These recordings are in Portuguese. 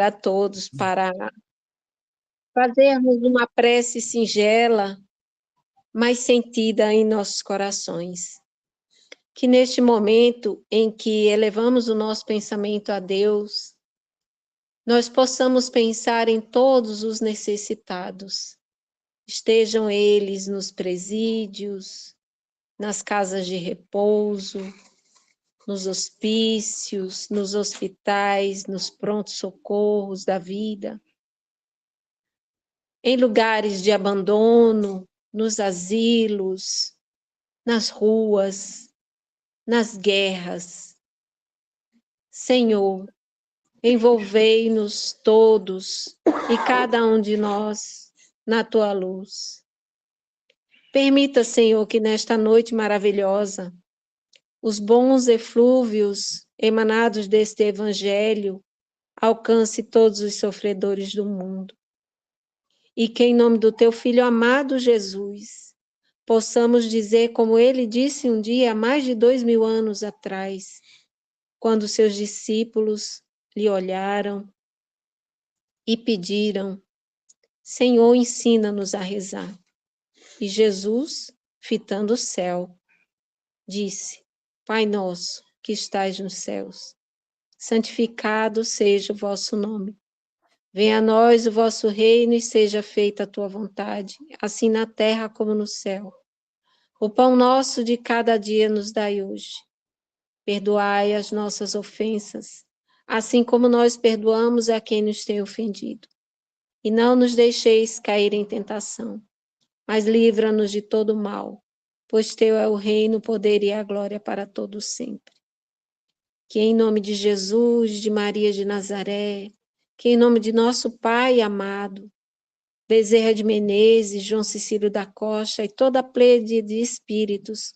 a todos para fazermos uma prece singela, mas sentida em nossos corações. Que neste momento em que elevamos o nosso pensamento a Deus, nós possamos pensar em todos os necessitados, estejam eles nos presídios, nas casas de repouso, nos hospícios, nos hospitais, nos prontos-socorros da vida, em lugares de abandono, nos asilos, nas ruas, nas guerras. Senhor, envolvei-nos todos e cada um de nós na tua luz. Permita, Senhor, que nesta noite maravilhosa, os bons eflúvios emanados deste Evangelho alcance todos os sofredores do mundo. E que, em nome do teu Filho amado Jesus, possamos dizer, como ele disse um dia, há mais de 2000 anos atrás, quando seus discípulos lhe olharam e pediram: Senhor, ensina-nos a rezar. E Jesus, fitando o céu, disse: Pai nosso, que estais nos céus, santificado seja o vosso nome. Venha a nós o vosso reino e seja feita a tua vontade, assim na terra como no céu. O pão nosso de cada dia nos dai hoje. Perdoai as nossas ofensas, assim como nós perdoamos a quem nos tem ofendido. E não nos deixeis cair em tentação, mas livra-nos de todo mal, pois teu é o reino, o poder e a glória para todos sempre. Que em nome de Jesus, de Maria de Nazaré, que em nome de nosso Pai amado, Bezerra de Menezes, João Cecílio da Costa e toda a plede de espíritos,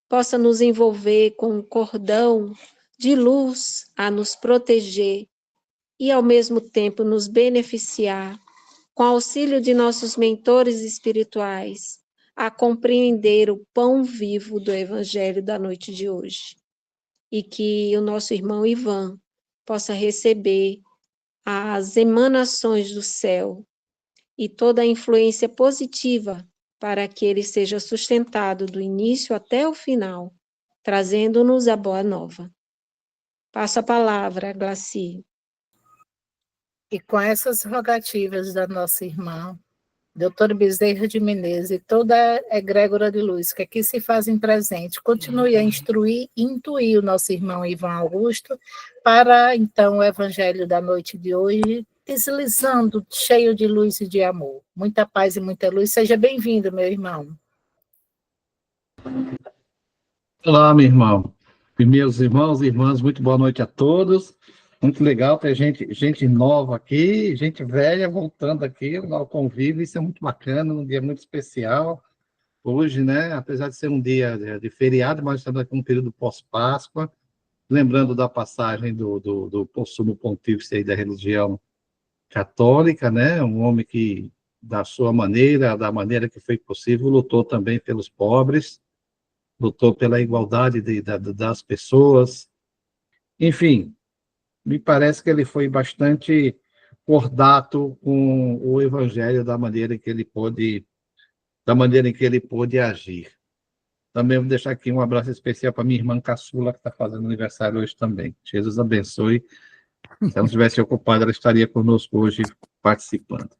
possa nos envolver com um cordão de luz a nos proteger e, ao mesmo tempo, nos beneficiar, com auxílio de nossos mentores espirituais, a compreender o pão vivo do Evangelho da noite de hoje. E que o nosso irmão Ivan possa receber as emanações do céu e toda a influência positiva para que ele seja sustentado do início até o final, trazendo-nos a boa nova. Passo a palavra, Glaci. E com essas rogativas da nossa irmã, doutora Bezerra de Menezes e toda a egrégora de luz que aqui se fazem presente, continue a instruir e intuir o nosso irmão Ivan Augusto para, então, o evangelho da noite de hoje, deslizando, cheio de luz e de amor. Muita paz e muita luz. Seja bem-vindo, meu irmão. Olá, meu irmão. Meus irmãos e irmãs, muito boa noite a todos. Muito legal ter gente nova aqui, gente velha voltando aqui ao convívio. Isso é muito bacana, um dia muito especial. Hoje, né, apesar de ser um dia de feriado, mas estamos aqui num período pós-Páscoa, lembrando da passagem do sumo pontífice aí da religião católica, né, um homem que, da sua maneira, da maneira que foi possível, lutou também pelos pobres, lutou pela igualdade das pessoas. Enfim, me parece que ele foi bastante cordato com o evangelho da maneira que ele pôde agir. Também vou deixar aqui um abraço especial para minha irmã Caçula, que está fazendo aniversário hoje também. Jesus abençoe. Se ela não estivesse ocupada, ela estaria conosco hoje participando.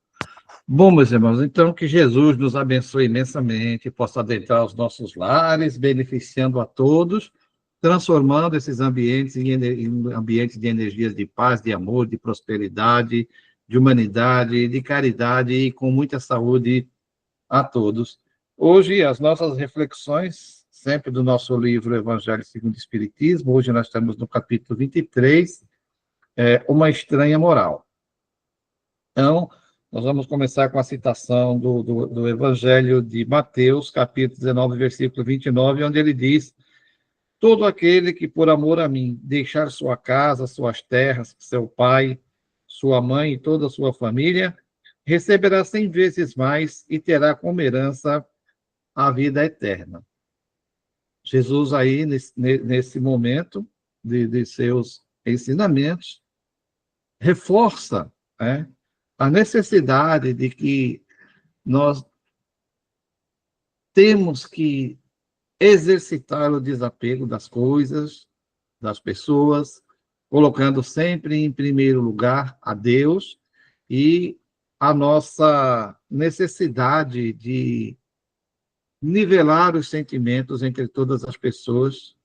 Bom, meus irmãos, então que Jesus nos abençoe imensamente, possa adentrar os nossos lares, beneficiando a todos, transformando esses ambientes em ambientes de energias de paz, de amor, de prosperidade, de humanidade, de caridade e com muita saúde a todos. Hoje, as nossas reflexões, sempre do nosso livro Evangelho segundo o Espiritismo, hoje nós estamos no capítulo 23, Uma Estranha Moral. Então, nós vamos começar com a citação do Evangelho de Mateus, capítulo 19, versículo 29, onde ele diz: todo aquele que, por amor a mim, deixar sua casa, suas terras, seu pai, sua mãe e toda a sua família, receberá 100 vezes mais e terá como herança a vida eterna. Jesus aí, nesse momento de seus ensinamentos, reforça, né, a necessidade de que nós temos que exercitar o desapego das coisas, das pessoas, colocando sempre em primeiro lugar a Deus e a nossa necessidade de nivelar os sentimentos entre todas as pessoas,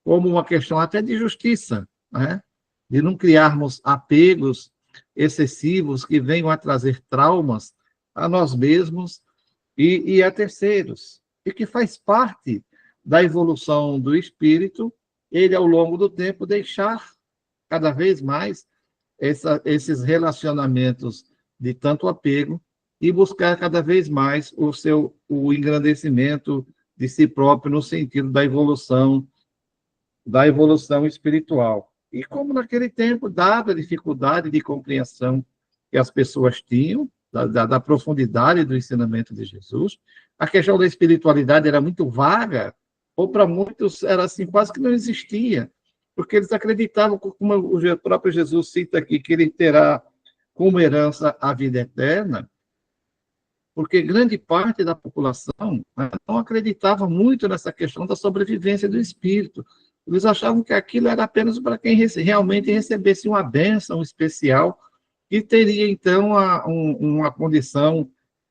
como uma questão até de justiça, né? De não criarmos apegos excessivos que venham a trazer traumas a nós mesmos e a terceiros, e que faz parte da evolução do espírito, ele, ao longo do tempo, deixar cada vez mais esses relacionamentos de tanto apego e buscar cada vez mais o engrandecimento de si próprio no sentido da evolução espiritual. E como naquele tempo, dada a dificuldade de compreensão que as pessoas tinham, da profundidade do ensinamento de Jesus, a questão da espiritualidade era muito vaga, ou para muitos era assim, quase que não existia, porque eles acreditavam, como o próprio Jesus cita aqui, que ele terá como herança a vida eterna, porque grande parte da população, né, não acreditava muito nessa questão da sobrevivência do espírito. Eles achavam que aquilo era apenas para quem realmente recebesse uma bênção especial e teria, então, uma condição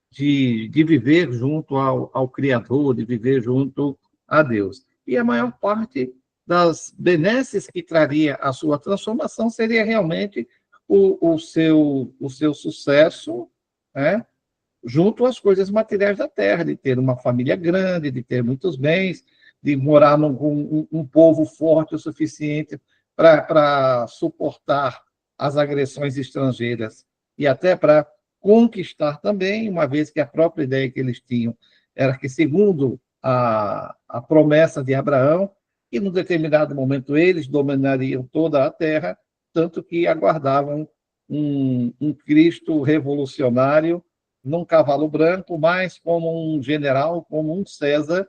de viver junto ao Criador, de viver junto a Deus. E a maior parte das benesses que traria a sua transformação seria realmente o seu sucesso, né, junto às coisas materiais da terra, de ter uma família grande, de ter muitos bens, de morar com um povo forte o suficiente para suportar as agressões estrangeiras e até para conquistar também, uma vez que a própria ideia que eles tinham era que, segundo a promessa de Abraão, que num determinado momento eles dominariam toda a terra, tanto que aguardavam um Cristo revolucionário num cavalo branco, mais como um general, como um César,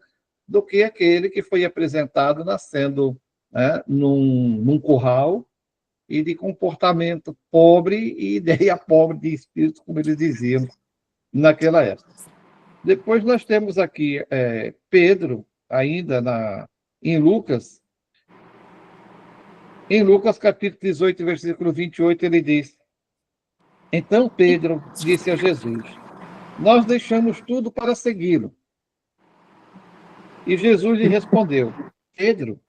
do que aquele que foi apresentado nascendo, né, num curral e de comportamento pobre e ideia pobre de espírito, como eles diziam naquela época. Depois nós temos aqui Pedro, ainda em Lucas. Em Lucas, capítulo 18, versículo 28, ele diz: Então Pedro disse a Jesus: Nós deixamos tudo para segui-lo. E Jesus lhe respondeu: Pedro,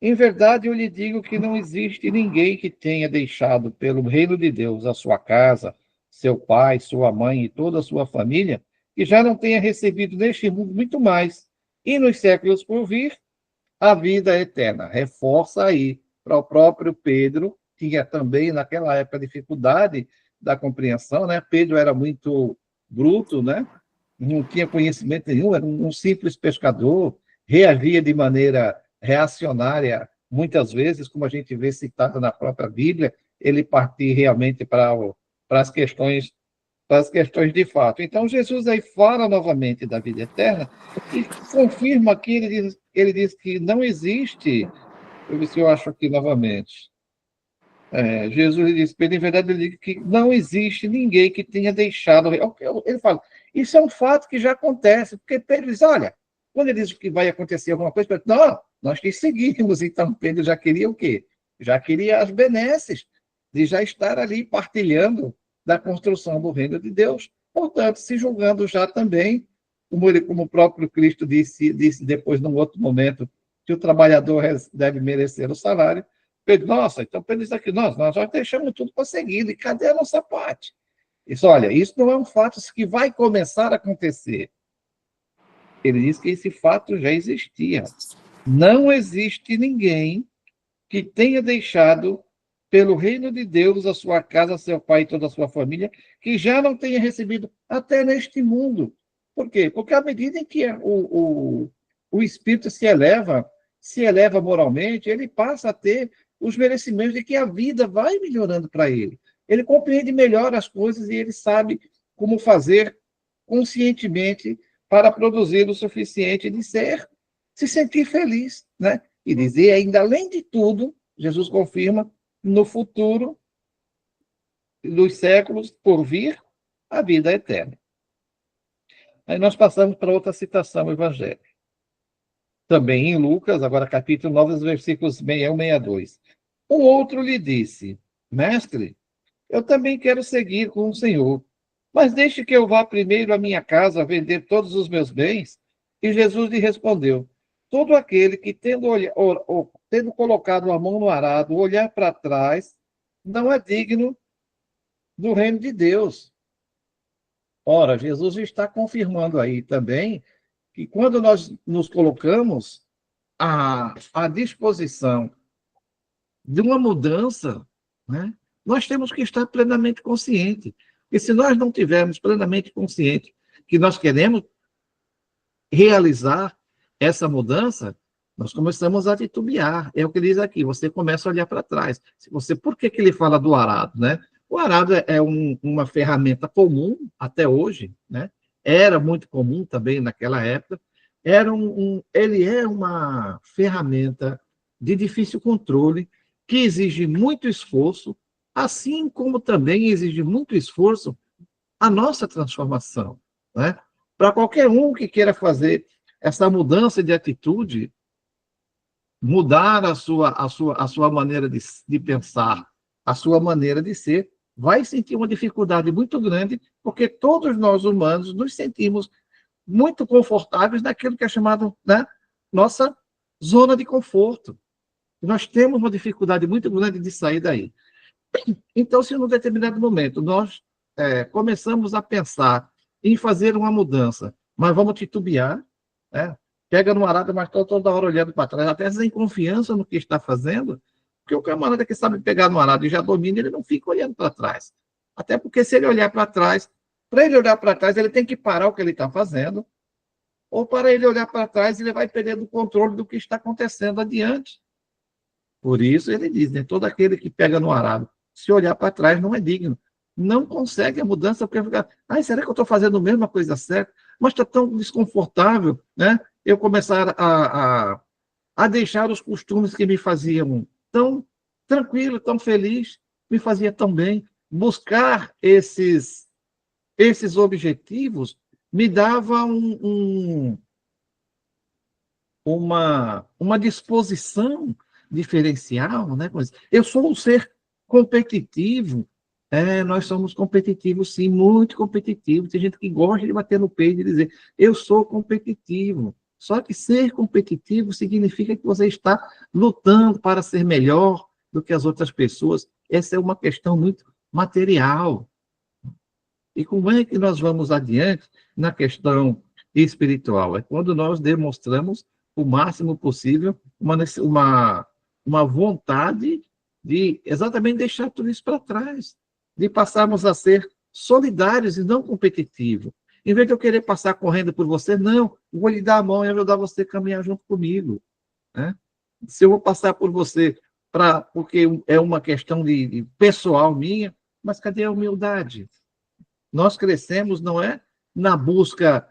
em verdade eu lhe digo que não existe ninguém que tenha deixado pelo reino de Deus a sua casa, seu pai, sua mãe e toda a sua família, que já não tenha recebido neste mundo muito mais, e nos séculos por vir, a vida eterna. Reforça aí para o próprio Pedro, tinha também naquela época dificuldade da compreensão, né? Pedro era muito bruto, né? Não tinha conhecimento nenhum, era um simples pescador, reagia de maneira reacionária, muitas vezes, como a gente vê citado na própria Bíblia, ele partia realmente para as questões de fato. Então, Jesus aí fala novamente da vida eterna e confirma que ele diz que não existe, eu ver se eu acho aqui novamente, Jesus diz, em verdade, ele diz que não existe ninguém que tenha deixado. Ele fala, isso é um fato que já acontece, porque Pedro diz, olha, quando ele diz que vai acontecer alguma coisa, Pedro, não, nós te seguimos. Então, Pedro já queria o quê? Já queria as benesses, de já estar ali partilhando da construção do reino de Deus. Portanto, se julgando já também, como o próprio Cristo disse depois, num outro momento, que o trabalhador deve merecer o salário. Pedro, nossa, então Pedro diz aqui, nós já deixamos tudo para seguir, e cadê a nossa parte? Isso, olha, isso não é um fato que vai começar a acontecer. Ele diz que esse fato já existia. Não existe ninguém que tenha deixado pelo reino de Deus a sua casa, seu pai e toda a sua família, que já não tenha recebido até neste mundo. Por quê? Porque à medida em que o espírito se eleva moralmente, ele passa a ter os merecimentos de que a vida vai melhorando para ele. Ele compreende melhor as coisas e ele sabe como fazer conscientemente para produzir o suficiente de se sentir feliz, né? E dizer ainda, além de tudo, Jesus confirma, no futuro, dos séculos por vir, a vida eterna. Aí nós passamos para outra citação evangélica. Também em Lucas, agora capítulo 9, versículos 61 e 62. Um outro lhe disse: Mestre, eu também quero seguir com o Senhor, mas deixe que eu vá primeiro à minha casa vender todos os meus bens. E Jesus lhe respondeu: todo aquele que, tendo colocado a mão no arado, olhar para trás, não é digno do reino de Deus. Ora, Jesus está confirmando aí também que quando nós nos colocamos à disposição de uma mudança, né, nós temos que estar plenamente conscientes. E se nós não tivermos plenamente consciente que nós queremos realizar essa mudança, nós começamos a titubear. É o que diz aqui, você começa a olhar para trás. Por que ele fala do arado, né? O arado é uma ferramenta comum até hoje, né? Era muito comum também naquela época. Ele é uma ferramenta de difícil controle, que exige muito esforço, assim como também exige muito esforço a nossa transformação, né? Para qualquer um que queira fazer essa mudança de atitude, mudar a sua maneira de pensar, a sua maneira de ser, vai sentir uma dificuldade muito grande, porque todos nós humanos nos sentimos muito confortáveis naquilo que é chamado, né, nossa zona de conforto. Nós temos uma dificuldade muito grande de sair daí. Então, se num determinado momento nós começamos a pensar em fazer uma mudança, mas vamos titubear, né? Pega no arado, mas toda hora olhando para trás, até sem confiança no que está fazendo, porque o camarada que sabe pegar no arado e já domina, ele não fica olhando para trás. Até porque se ele olhar para trás, para ele olhar para trás, ele tem que parar o que ele está fazendo, ou para ele olhar para trás, ele vai perdendo o controle do que está acontecendo adiante. Por isso ele diz, né, todo aquele que pega no arado, se olhar para trás, não é digno. Não consegue a mudança, porque fica, será que eu estou fazendo a mesma coisa certa? Mas está tão desconfortável, né? Eu começar a deixar os costumes que me faziam tão tranquilo, tão feliz, me fazia tão bem. Buscar esses objetivos me dava uma disposição diferencial, né? Eu sou um ser competitivo. Nós somos competitivos, sim, muito competitivos. Tem gente que gosta de bater no peito e dizer, eu sou competitivo. Só que ser competitivo significa que você está lutando para ser melhor do que as outras pessoas. Essa é uma questão muito material. E como é que nós vamos adiante na questão espiritual? É quando nós demonstramos o máximo possível uma vontade de exatamente deixar tudo isso para trás, de passarmos a ser solidários e não competitivos. Em vez de eu querer passar correndo por você, não, eu vou lhe dar a mão e ajudar você a caminhar junto comigo, né? Se eu vou passar por você porque é uma questão de pessoal minha, mas cadê a humildade? Nós crescemos, não é na busca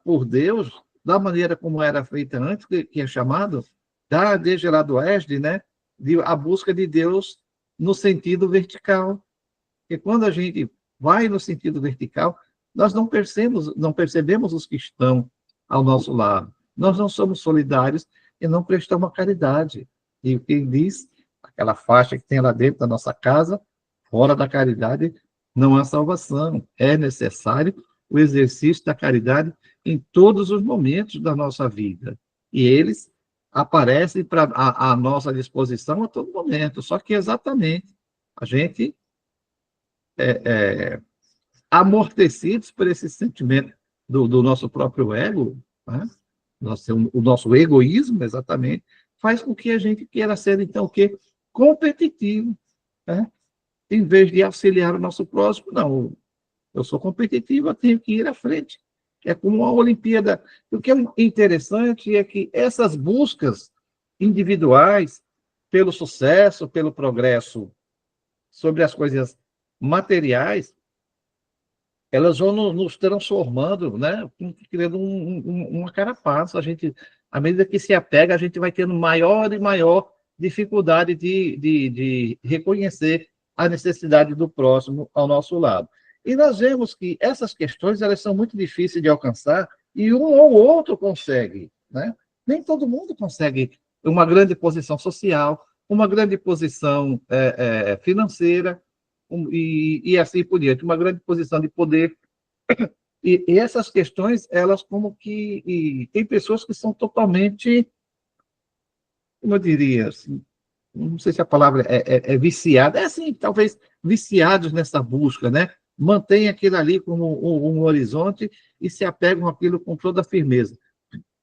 por Deus, da maneira como era feita antes, que é chamado, desde lá do Oeste, né? A busca de Deus no sentido vertical. Porque quando a gente vai no sentido vertical, nós não percebemos os que estão ao nosso lado. Nós não somos solidários e não prestamos a caridade. E o que diz, aquela faixa que tem lá dentro da nossa casa, fora da caridade, não há salvação. É necessário o exercício da caridade em todos os momentos da nossa vida. E eles aparecem para a nossa disposição a todo momento. Só que exatamente a gente amortecidos por esse sentimento do nosso próprio ego, né? O nosso egoísmo, exatamente, faz com que a gente queira ser, então, o quê? Competitivo, né? Em vez de auxiliar o nosso próximo, não. Eu sou competitivo, eu tenho que ir à frente. É como uma Olimpíada. O que é interessante é que essas buscas individuais pelo sucesso, pelo progresso sobre as coisas materiais, elas vão nos transformando, né? Criando uma carapaça. À medida que se apega, a gente vai tendo maior e maior dificuldade de reconhecer a necessidade do próximo ao nosso lado. E nós vemos que essas questões elas são muito difíceis de alcançar e um ou outro consegue, né? Nem todo mundo consegue uma grande posição social, uma grande posição financeira e assim por diante, uma grande posição de poder. E essas questões, elas como que... tem pessoas que são totalmente, como eu diria, assim, não sei se a palavra é viciada, é assim, talvez viciados nessa busca, né? Mantém aquilo ali como um horizonte e se apegam àquilo com toda a firmeza.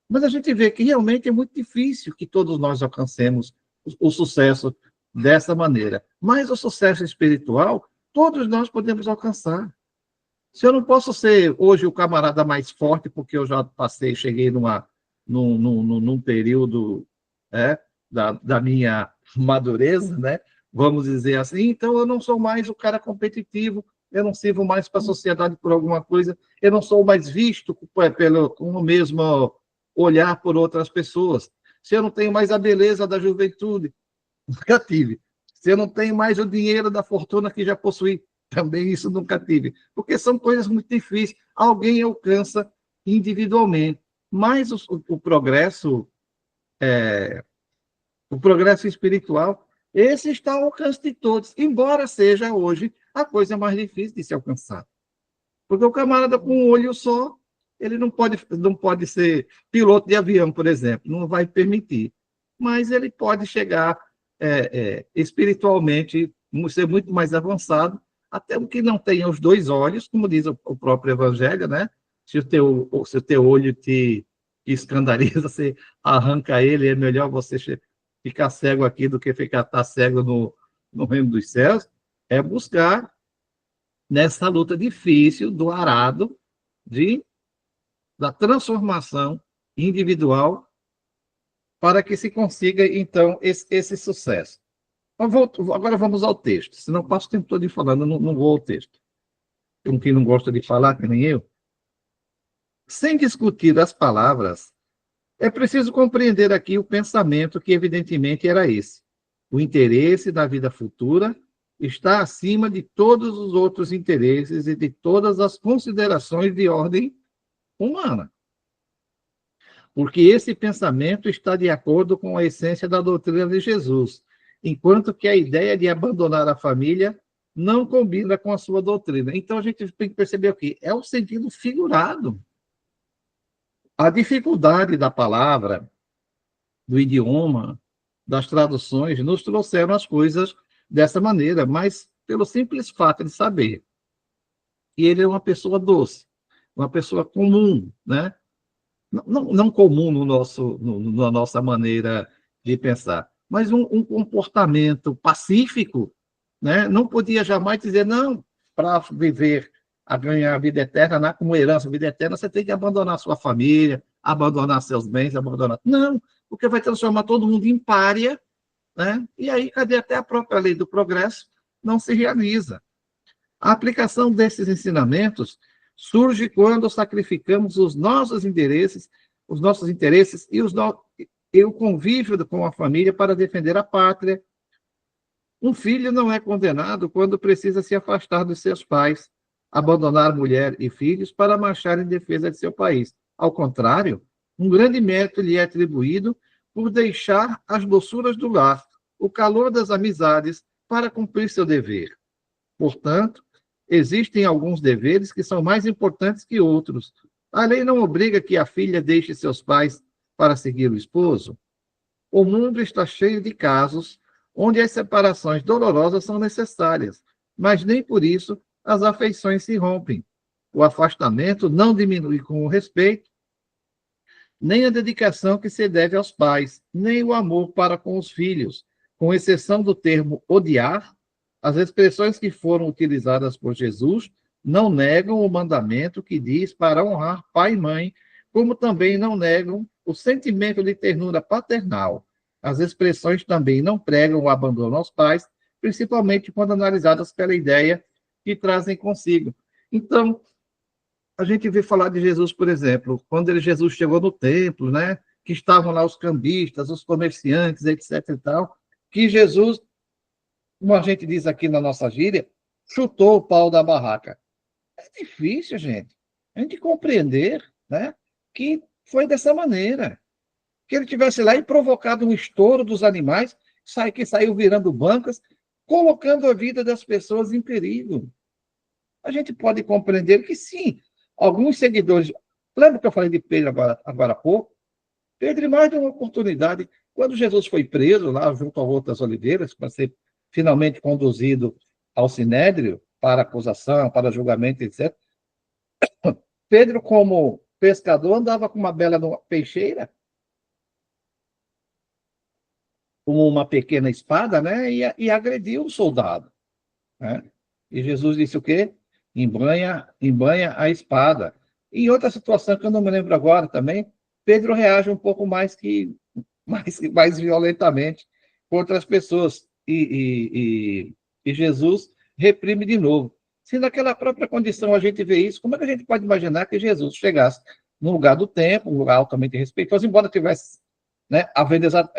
Mas a gente vê que realmente é muito difícil que todos nós alcancemos o sucesso dessa maneira. Mas o sucesso espiritual, todos nós podemos alcançar. Se eu não posso ser hoje o camarada mais forte, porque eu já passei, cheguei num período da minha madureza, né? Vamos dizer assim, então eu não sou mais o cara competitivo, eu não sirvo mais para a sociedade por alguma coisa, eu não sou mais visto com o mesmo olhar por outras pessoas. Se eu não tenho mais a beleza da juventude, nunca tive. Se eu não tenho mais o dinheiro da fortuna que já possuí, também isso nunca tive. Porque são coisas muito difíceis. Alguém alcança individualmente. Mas o progresso espiritual, esse está ao alcance de todos, embora seja hoje a coisa mais difícil de se alcançar. Porque o camarada com um olho só, ele não pode ser piloto de avião, por exemplo, não vai permitir. Mas ele pode chegar espiritualmente, ser muito mais avançado, até o que não tenha os dois olhos, como diz o próprio Evangelho, né? Se o teu olho te escandaliza, você arranca ele, é melhor você ficar cego aqui do que estar cego no reino dos céus, é buscar nessa luta difícil do arado da transformação individual para que se consiga, então, esse sucesso. Agora vamos ao texto, senão passo o tempo todo falando, não vou ao texto. Como quem não gosta de falar, que nem eu. Sem discutir as palavras, é preciso compreender aqui o pensamento que, evidentemente, era esse. O interesse da vida futura está acima de todos os outros interesses e de todas as considerações de ordem humana. Porque esse pensamento está de acordo com a essência da doutrina de Jesus, enquanto que a ideia de abandonar a família não combina com a sua doutrina. Então, a gente tem que perceber aqui, é o sentido figurado. A dificuldade da palavra, do idioma, das traduções, nos trouxeram as coisas dessa maneira, mas pelo simples fato de saber que ele é uma pessoa doce, uma pessoa comum, né? Não comum na nossa maneira de pensar, mas um comportamento pacífico, né? Não podia jamais dizer, não, para viver, a ganhar a vida eterna, como herança, a vida eterna, você tem que abandonar sua família, abandonar seus bens, abandonar... Não, porque vai transformar todo mundo em pária, né? E aí, cadê até a própria lei do progresso? Não se realiza. A aplicação desses ensinamentos surge quando sacrificamos os nossos interesses e o convívio com a família para defender a pátria. Um filho não é condenado quando precisa se afastar dos seus pais, abandonar mulher e filhos para marchar em defesa de seu país. Ao contrário, um grande mérito lhe é atribuído por deixar as doçuras do lar, o calor das amizades, para cumprir seu dever. Portanto, existem alguns deveres que são mais importantes que outros. A lei não obriga que a filha deixe seus pais para seguir o esposo. O mundo está cheio de casos onde as separações dolorosas são necessárias, mas nem por isso as afeições se rompem. O afastamento não diminui com o respeito, nem a dedicação que se deve aos pais, nem o amor para com os filhos. Com exceção do termo odiar, as expressões que foram utilizadas por Jesus não negam o mandamento que diz para honrar pai e mãe, como também não negam o sentimento de ternura paternal. As expressões também não pregam o abandono aos pais, principalmente quando analisadas pela ideia que trazem consigo. Então, a gente vê falar de Jesus, por exemplo, quando Jesus chegou no templo, né, que estavam lá os cambistas, os comerciantes, etc. e tal, que Jesus como a gente diz aqui na nossa gíria, chutou o pau da barraca. É difícil, gente, a gente compreender, né, que foi dessa maneira. Que ele tivesse lá e provocado um estouro dos animais, que saiu virando bancas, colocando a vida das pessoas em perigo. A gente pode compreender que, sim, alguns seguidores... Lembra que eu falei de Pedro agora há pouco? Pedro, em mais de uma oportunidade, quando Jesus foi preso lá junto ao Horto das Oliveiras, para ser finalmente conduzido ao Sinédrio, para acusação, para julgamento, etc., Pedro, como pescador, andava com uma bela peixeira, com uma pequena espada, né, e agrediu o soldado, né? E Jesus disse o quê? Embanha a espada. E em outra situação, que eu não me lembro agora também, Pedro reage um pouco mais violentamente contra as pessoas. E Jesus reprime de novo. Se naquela própria condição a gente vê isso, como é que a gente pode imaginar que Jesus chegasse no lugar do templo, um lugar altamente respeitoso, embora tivesse, né,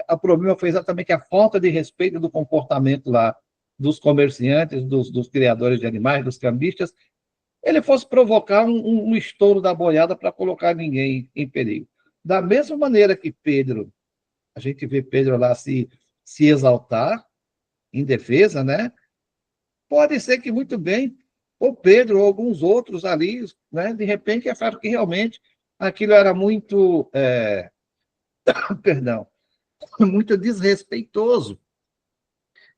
o problema foi exatamente a falta de respeito do comportamento lá dos comerciantes, dos criadores de animais, dos cambistas, ele fosse provocar um estouro da boiada para colocar ninguém em perigo. Da mesma maneira que Pedro, a gente vê Pedro lá se exaltar em defesa, né? Pode ser que muito bem, ou Pedro ou alguns outros ali, né, de repente acharam que realmente aquilo era muito, perdão, muito desrespeitoso,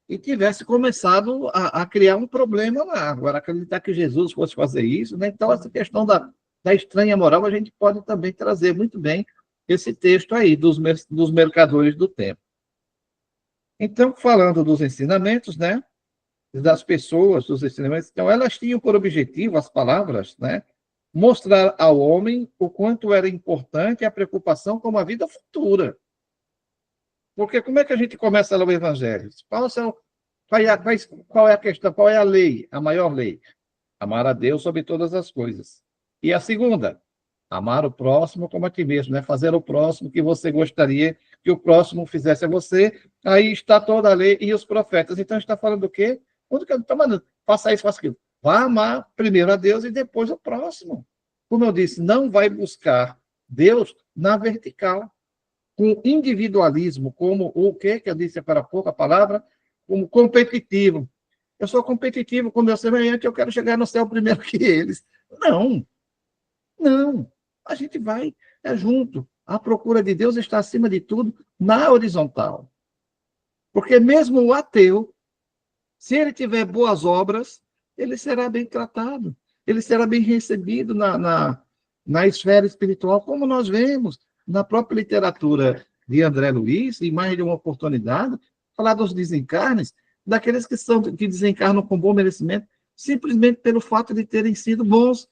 e tivesse começado a criar um problema lá. Agora, acreditar que Jesus fosse fazer isso, né? Então, essa questão da estranha moral, a gente pode também trazer muito bem esse texto aí, dos mercadores do tempo. Então, falando dos ensinamentos, né? Das pessoas, dos ensinamentos, então, elas tinham por objetivo, as palavras, né? Mostrar ao homem o quanto era importante a preocupação com a vida futura. Porque como é que a gente começa a ler o Evangelho? Qual é a questão? Qual é a lei, a maior lei? Amar a Deus sobre todas as coisas. E a segunda? Amar o próximo como a ti mesmo, né? Fazer o próximo que você gostaria que o próximo fizesse a você. Aí está toda a lei e os profetas. Então, está falando do quê? Onde que está mandando? Faça isso, faça aquilo. Vá amar primeiro a Deus e depois o próximo. Como eu disse, não vai buscar Deus na vertical, com individualismo, como o que eu disse agora há pouco, a palavra, como competitivo. Eu sou competitivo com o meu semelhante, eu quero chegar no céu primeiro que eles. Não, não. A gente vai junto. A procura de Deus está acima de tudo na horizontal. Porque mesmo o ateu, se ele tiver boas obras, ele será bem tratado, ele será bem recebido na esfera espiritual, como nós vemos na própria literatura de André Luiz, em mais de uma oportunidade, falar dos desencarnes, daqueles que desencarnam com bom merecimento, simplesmente pelo fato de terem sido bons.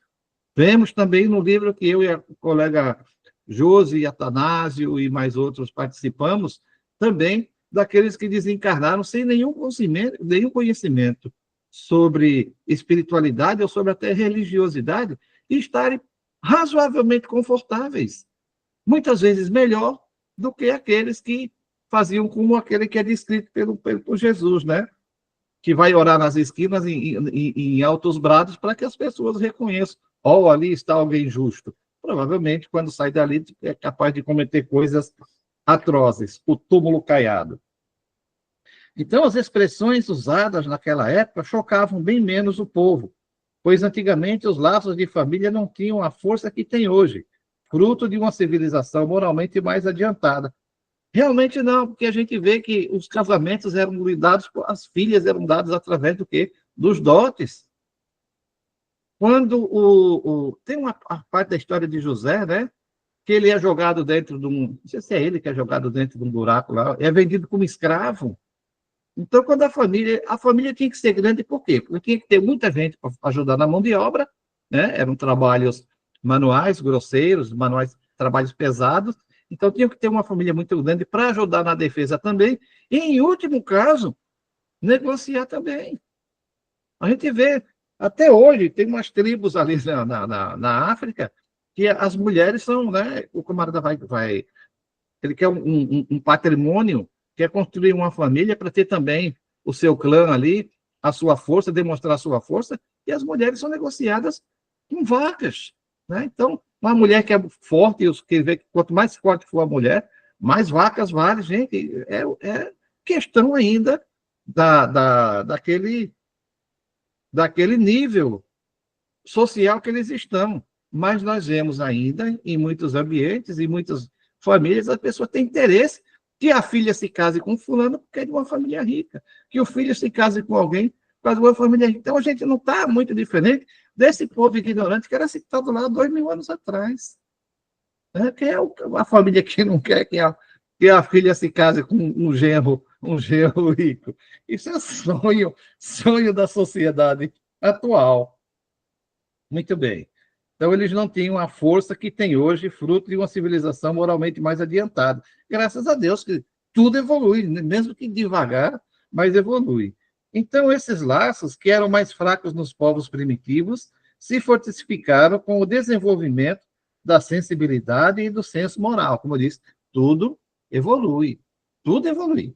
Vemos também no livro que eu e a colega Josi, Atanásio e mais outros participamos, também daqueles que desencarnaram sem nenhum conhecimento sobre espiritualidade ou sobre até religiosidade e estarem razoavelmente confortáveis. Muitas vezes melhor do que aqueles que faziam como aquele que é descrito por Jesus, né? Que vai orar nas esquinas em altos brados para que as pessoas reconheçam. Ali está alguém justo. Provavelmente, quando sai dali, é capaz de cometer coisas atrozes, o túmulo caiado. Então, as expressões usadas naquela época chocavam bem menos o povo, pois antigamente os laços de família não tinham a força que tem hoje, fruto de uma civilização moralmente mais adiantada. Realmente não, porque a gente vê que os casamentos eram lidados, as filhas eram dadas através do quê? Dos dotes. Quando tem a parte da história de José, né? Que ele é jogado dentro de um... Não sei se é ele que é jogado dentro de um buraco lá, é vendido como escravo. Então, quando a família tinha que ser grande, por quê? Porque tinha que ter muita gente para ajudar na mão de obra, né? Eram trabalhos manuais, grosseiros, trabalhos pesados. Então, tinha que ter uma família muito grande para ajudar na defesa também. E, em último caso, negociar também. A gente vê, até hoje, tem umas tribos ali na África que as mulheres são, né? O camarada ele quer um patrimônio, quer construir uma família para ter também o seu clã ali, a sua força, demonstrar a sua força, e as mulheres são negociadas com vacas, né? Então, uma mulher que é forte, que vê que quanto mais forte for a mulher, mais vacas vale, gente. É questão ainda daquele nível social que eles estão. Mas nós vemos ainda, em muitos ambientes, em muitas famílias, a pessoa tem interesse que a filha se case com fulano porque é de uma família rica, que o filho se case com alguém por causa de uma família rica. Então, a gente não está muito diferente desse povo ignorante que era citado lá 2000 anos atrás. Né? Que é a família que não quer que a filha se case com um genro rico. Isso é sonho da sociedade atual. Muito bem. Então, eles não tinham a força que tem hoje, fruto de uma civilização moralmente mais adiantada. Graças a Deus que tudo evolui, mesmo que devagar, mas evolui. Então, esses laços, que eram mais fracos nos povos primitivos, se fortificaram com o desenvolvimento da sensibilidade e do senso moral. Como eu disse, tudo evolui. Tudo evolui.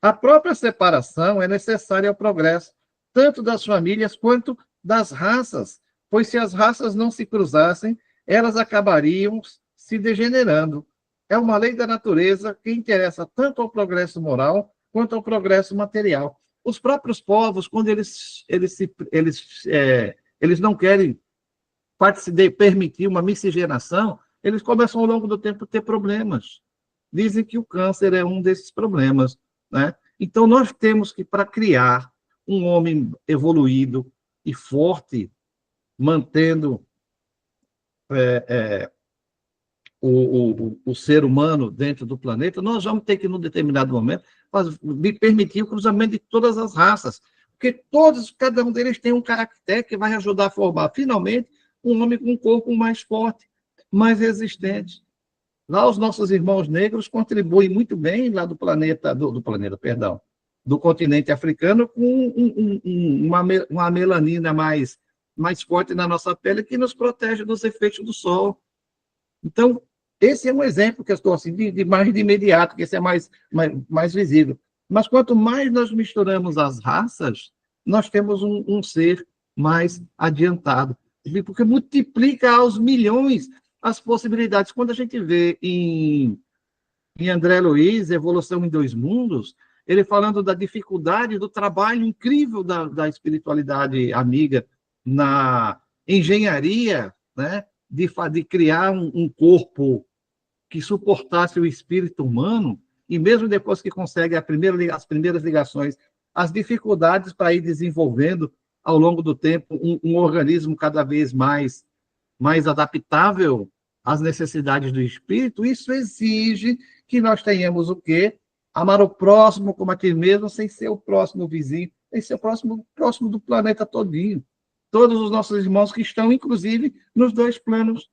A própria separação é necessária ao progresso, tanto das famílias quanto das raças, pois se as raças não se cruzassem, elas acabariam se degenerando. É uma lei da natureza que interessa tanto ao progresso moral quanto ao progresso material. Os próprios povos, quando eles não querem permitir uma miscigenação, eles começam ao longo do tempo a ter problemas. Dizem que o câncer é um desses problemas, né? Então, nós temos que, para criar um homem evoluído e forte, mantendo o ser humano dentro do planeta, nós vamos ter que, num determinado momento, permitir o cruzamento de todas as raças, porque cada um deles tem um caractere que vai ajudar a formar, finalmente, um homem com um corpo mais forte, mais resistente. Lá, os nossos irmãos negros contribuem muito bem lá do continente africano, com uma melanina mais forte na nossa pele, que nos protege dos efeitos do sol. Então, esse é um exemplo que eu estou assim, de mais de imediato, que esse é mais visível. Mas quanto mais nós misturamos as raças, nós temos um ser mais adiantado, porque multiplica aos milhões as possibilidades. Quando a gente vê em André Luiz, Evolução em Dois Mundos, ele falando da dificuldade do trabalho incrível da espiritualidade amiga na engenharia, né? de criar um corpo que suportasse o espírito humano, e mesmo depois que consegue as primeiras ligações, as dificuldades para ir desenvolvendo ao longo do tempo um organismo cada vez mais adaptável às necessidades do espírito. Isso exige que nós tenhamos o quê? Amar o próximo como a ti mesmo, sem ser o próximo vizinho, sem ser o próximo do planeta todinho. Todos os nossos irmãos que estão, inclusive, nos dois planos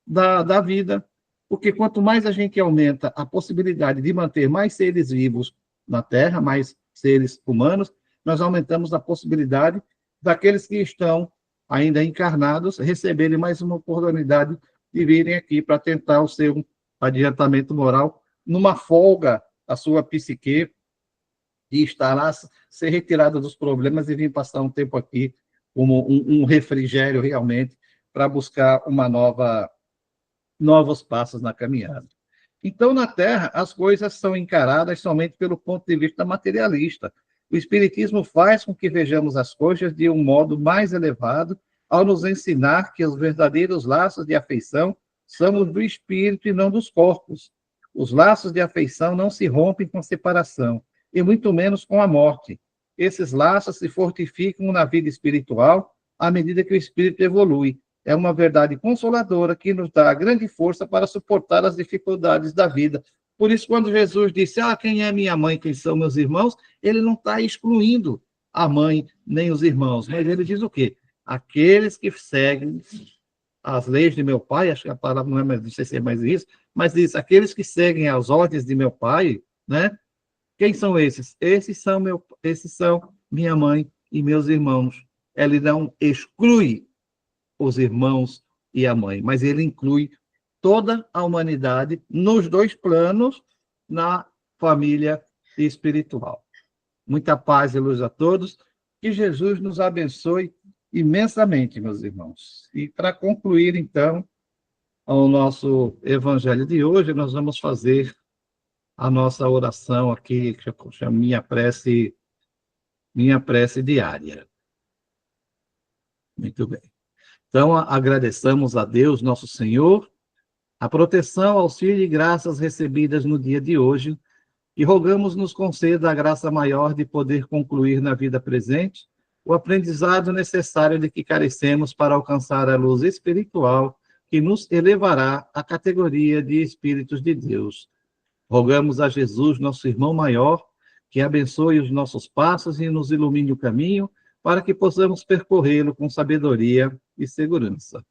da vida, porque quanto mais a gente aumenta a possibilidade de manter mais seres vivos na Terra, mais seres humanos, nós aumentamos a possibilidade daqueles que estão ainda encarnados receberem mais uma oportunidade de virem aqui para tentar o seu adiantamento moral, numa folga a sua psique, e estar lá, ser retirada dos problemas e vir passar um tempo aqui como um refrigério realmente para buscar novos passos na caminhada. Então, na Terra, as coisas são encaradas somente pelo ponto de vista materialista. O Espiritismo faz com que vejamos as coisas de um modo mais elevado, ao nos ensinar que os verdadeiros laços de afeição são os do espírito e não dos corpos. Os laços de afeição não se rompem com a separação, e muito menos com a morte. Esses laços se fortificam na vida espiritual à medida que o espírito evolui. É uma verdade consoladora que nos dá grande força para suportar as dificuldades da vida. Por isso, quando Jesus disse, quem é minha mãe, quem são meus irmãos, ele não está excluindo a mãe nem os irmãos, mas ele diz o quê? Aqueles que seguem as leis de meu pai, acho que a palavra não sei se é mais isso, mas diz, aqueles que seguem as ordens de meu pai, né? Quem são esses? Esses são minha mãe e meus irmãos. Ele não exclui os irmãos e a mãe, mas ele inclui toda a humanidade nos dois planos na família espiritual. Muita paz e luz a todos. Que Jesus nos abençoe imensamente, meus irmãos. E para concluir, então, o nosso evangelho de hoje, nós vamos fazer a nossa oração aqui, que eu chamo minha prece diária. Muito bem. Então, agradeçamos a Deus, nosso Senhor, a proteção, auxílio e graças recebidas no dia de hoje, e rogamos nos conceda a graça maior de poder concluir na vida presente o aprendizado necessário de que carecemos para alcançar a luz espiritual que nos elevará à categoria de Espíritos de Deus. Rogamos a Jesus, nosso irmão maior, que abençoe os nossos passos e nos ilumine o caminho para que possamos percorrê-lo com sabedoria e segurança.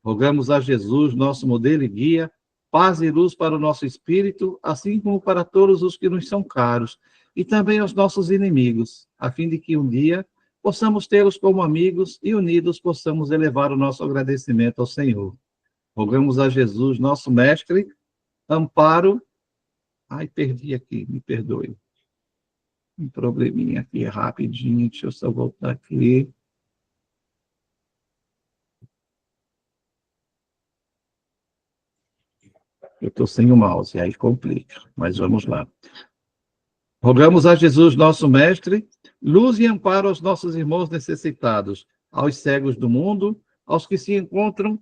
Rogamos a Jesus, nosso modelo e guia, paz e luz para o nosso espírito, assim como para todos os que nos são caros, e também aos nossos inimigos, a fim de que um dia possamos tê-los como amigos e unidos possamos elevar o nosso agradecimento ao Senhor. Rogamos a Jesus, nosso mestre, amparo. Ai, perdi aqui, me perdoe. Um probleminha aqui, rapidinho, deixa eu só voltar aqui. Eu estou sem o mouse, aí complica, mas vamos lá. Rogamos a Jesus, nosso mestre, luz e amparo aos nossos irmãos necessitados, aos cegos do mundo, aos que se encontram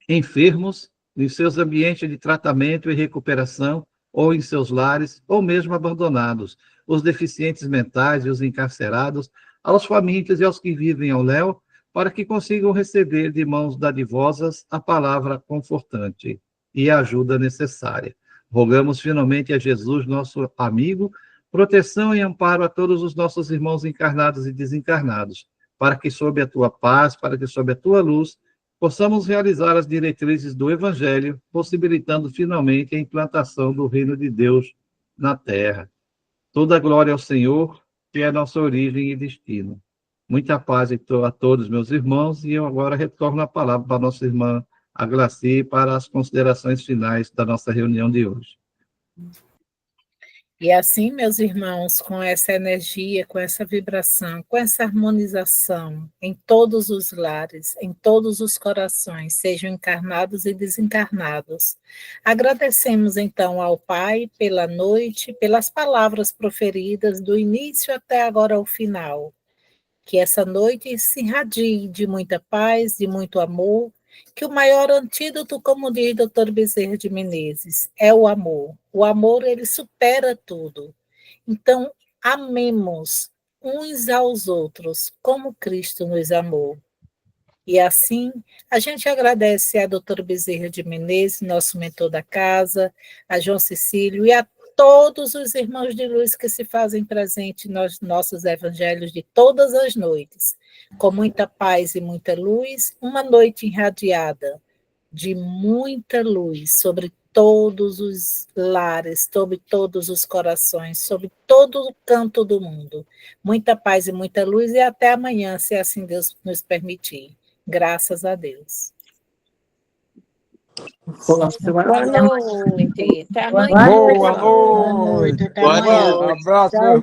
enfermos em seus ambientes de tratamento e recuperação, ou em seus lares, ou mesmo abandonados, os deficientes mentais e os encarcerados, aos famintos e aos que vivem ao léu, para que consigam receber de mãos dadivosas a palavra confortante e a ajuda necessária. Rogamos finalmente a Jesus, nosso amigo, proteção e amparo a todos os nossos irmãos encarnados e desencarnados, para que sob a tua paz, para que sob a tua luz, possamos realizar as diretrizes do Evangelho, possibilitando finalmente a implantação do reino de Deus na Terra. Toda a glória ao Senhor, que é nossa origem e destino. Muita paz a todos, meus irmãos, e eu agora retorno a palavra para a nossa irmã Aglaci para as considerações finais da nossa reunião de hoje. E assim, meus irmãos, com essa energia, com essa vibração, com essa harmonização em todos os lares, em todos os corações, sejam encarnados e desencarnados, agradecemos então ao Pai pela noite, pelas palavras proferidas do início até agora ao final. Que essa noite se irradie de muita paz, de muito amor, que o maior antídoto, como diz o Dr. Bezerra de Menezes, é o amor. O amor, ele supera tudo. Então, amemos uns aos outros, como Cristo nos amou. E assim, a gente agradece a Dr. Bezerra de Menezes, nosso mentor da casa, a João Cecílio e a todos os irmãos de luz que se fazem presente nos nossos evangelhos de todas as noites, com muita paz e muita luz, uma noite irradiada de muita luz sobre todos os lares, sobre todos os corações, sobre todo o canto do mundo. Muita paz e muita luz, e até amanhã, se assim Deus nos permitir. Graças a Deus. Boa noite. Até amanhã. Boa noite. Boa noite. Abraço, irmão.